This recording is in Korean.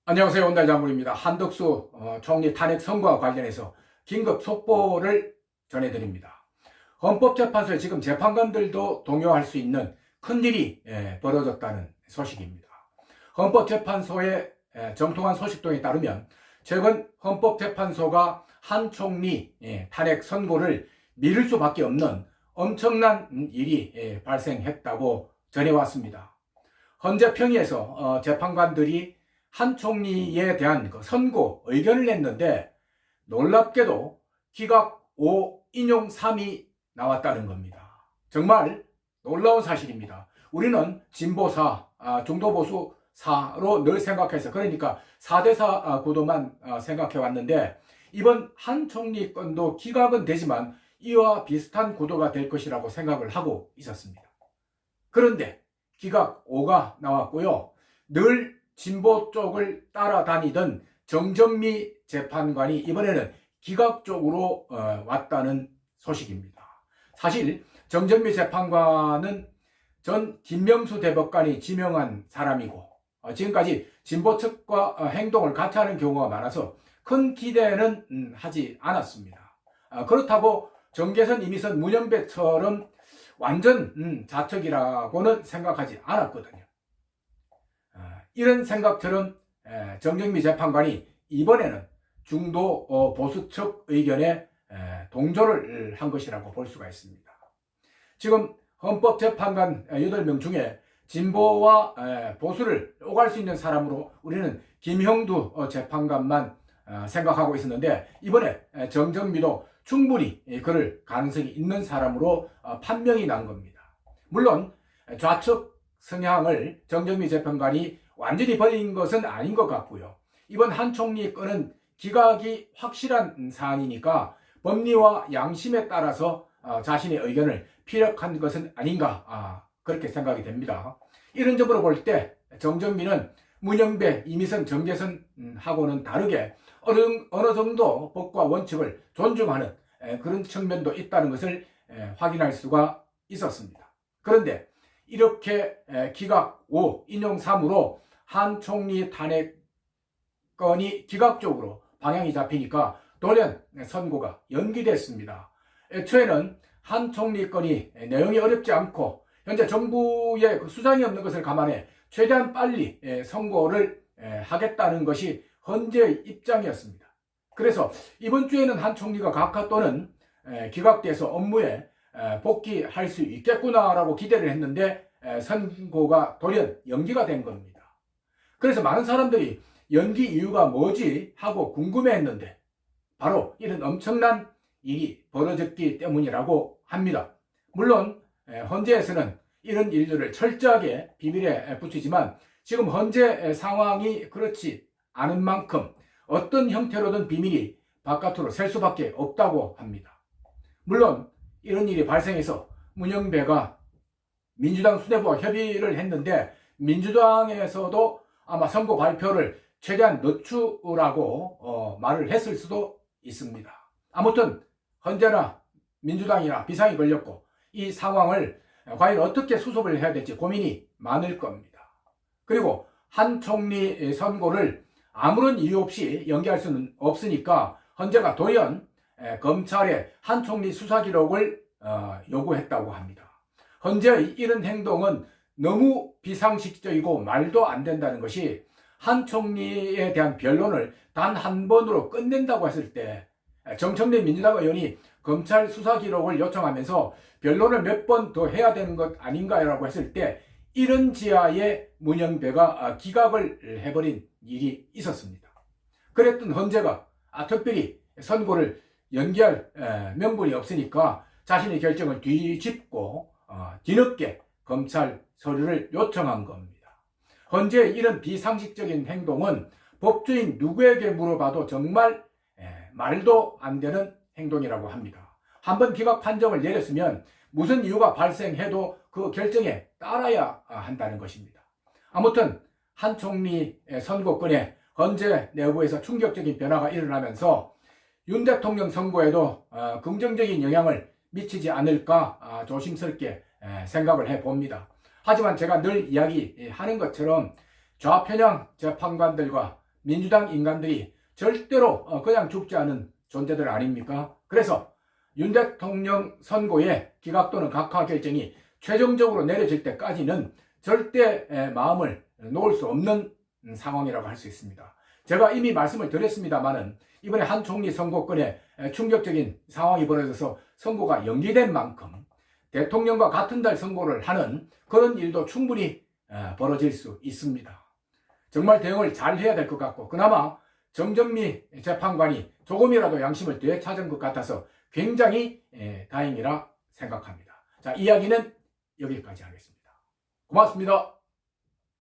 안녕하세요. 온달장군입니다. 한덕수 총리 탄핵 선고와 관련해서 긴급 속보를 전해드립니다. 헌법재판소에 지금 재판관들도 동요할 수 있는 큰일이 벌어졌다는 소식입니다. 헌법재판소의 정통한 소식통에 따르면 최근 헌법재판소가 한 총리 탄핵 선고를 미룰 수밖에 없는 엄청난 일이 발생했다고 전해왔습니다. 헌재 평의에서 재판관들이 한 총리에 대한 선고 의견을 냈는데 놀랍게도 기각 5 인용 3이 나왔다는 겁니다. 정말 놀라운 사실입니다. 우리는 진보사, 중도보수사로 늘 생각해서 그러니까 4대4 구도만 생각해 왔는데 이번 한 총리 건도 기각은 되지만 이와 비슷한 구도가 될 것이라고 생각을 하고 있었습니다. 그런데 기각 5가 나왔고요. 늘 진보 쪽을 따라다니던 정정미 재판관이 이번에는 기각 쪽으로 왔다는 소식입니다. 사실 정정미 재판관은 전 김명수 대법관이 지명한 사람이고 지금까지 진보 측과 행동을 같이 하는 경우가 많아서 큰 기대는 하지 않았습니다. 그렇다고 정계선, 이미선, 문영배처럼 완전 자척이라고는 생각하지 않았거든요. 이런 생각처럼 정정미 재판관이 이번에는 중도 보수 측 의견에 동조를 한 것이라고 볼 수가 있습니다. 지금 헌법재판관 8명 중에 진보와 보수를 오갈 수 있는 사람으로 우리는 김형두 재판관만 생각하고 있었는데 이번에 정정미도 충분히 그럴 가능성이 있는 사람으로 판명이 난 겁니다. 물론 좌측 성향을 정정미 재판관이 완전히 버린 것은 아닌 것 같고요. 이번 한 총리 건은 기각이 확실한 사안이니까 법리와 양심에 따라서 자신의 의견을 피력한 것은 아닌가 그렇게 생각이 됩니다. 이런 점으로 볼 때 정정미는 문영배, 이미선, 정계선하고는 다르게 어느 정도 법과 원칙을 존중하는 그런 측면도 있다는 것을 확인할 수가 있었습니다. 그런데 이렇게 기각 5 인용 3으로 한 총리 탄핵 건이 기각적으로 방향이 잡히니까 돌연 선고가 연기됐습니다. 애초에는 한 총리 건이 내용이 어렵지 않고 현재 정부의 수장이 없는 것을 감안해 최대한 빨리 선고를 하겠다는 것이 헌재의 입장이었습니다. 그래서 이번 주에는 한 총리가 각하 또는 기각돼서 업무에 복귀할 수 있겠구나라고 기대를 했는데 선고가 돌연 연기가 된 겁니다. 그래서 많은 사람들이 연기 이유가 뭐지 하고 궁금해했는데 바로 이런 엄청난 일이 벌어졌기 때문이라고 합니다. 물론 헌재에서는 이런 일들을 철저하게 비밀에 붙이지만 지금 헌재 상황이 그렇지 않은 만큼 어떤 형태로든 비밀이 바깥으로 셀 수밖에 없다고 합니다. 물론 이런 일이 발생해서 문영배가 민주당 수뇌부와 협의를 했는데 민주당에서도 아마 선고 발표를 최대한 늦추라고 말을 했을 수도 있습니다. 아무튼 헌재나 민주당이나 비상이 걸렸고 이 상황을 과연 어떻게 수습을 해야 될지 고민이 많을 겁니다. 그리고 한 총리 선고를 아무런 이유 없이 연기할 수는 없으니까 헌재가 돌연 검찰에 한 총리 수사 기록을 요구했다고 합니다. 헌재의 이런 행동은 너무 비상식적이고 말도 안 된다는 것이 한 총리에 대한 변론을 단 한 번으로 끝낸다고 했을 때 정청래 민주당 의원이 검찰 수사 기록을 요청하면서 변론을 몇 번 더 해야 되는 것 아닌가라고 했을 때 이런 지하에 문영배가 기각을 해버린 일이 있었습니다. 그랬던 헌재가 특별히 선고를 연기할 명분이 없으니까 자신의 결정을 뒤집고 뒤늦게 검찰 서류를 요청한 겁니다. 헌재의 이런 비상식적인 행동은 법조인 누구에게 물어봐도 정말 말도 안 되는 행동이라고 합니다. 한번 기각 판정을 내렸으면 무슨 이유가 발생해도 그 결정에 따라야 한다는 것입니다. 아무튼 한 총리 선고권에 헌재 내부에서 충격적인 변화가 일어나면서 윤 대통령 선고에도 긍정적인 영향을 미치지 않을까 조심스럽게 생각을 해봅니다. 하지만 제가 늘 이야기하는 것처럼 좌편향 재판관들과 민주당 인간들이 절대로 그냥 죽지 않은 존재들 아닙니까? 그래서 윤 대통령 선고의 기각 또는 각하 결정이 최종적으로 내려질 때까지는 절대 마음을 놓을 수 없는 상황이라고 할 수 있습니다. 제가 이미 말씀을 드렸습니다마는 이번에 한 총리 선고권에 충격적인 상황이 벌어져서 선고가 연기된 만큼 대통령과 같은 달 선고를 하는 그런 일도 충분히 벌어질 수 있습니다. 정말 대응을 잘 해야 될 것 같고, 그나마 정정미 재판관이 조금이라도 양심을 되찾은 것 같아서 굉장히 다행이라 생각합니다. 자, 이야기는 여기까지 하겠습니다. 고맙습니다.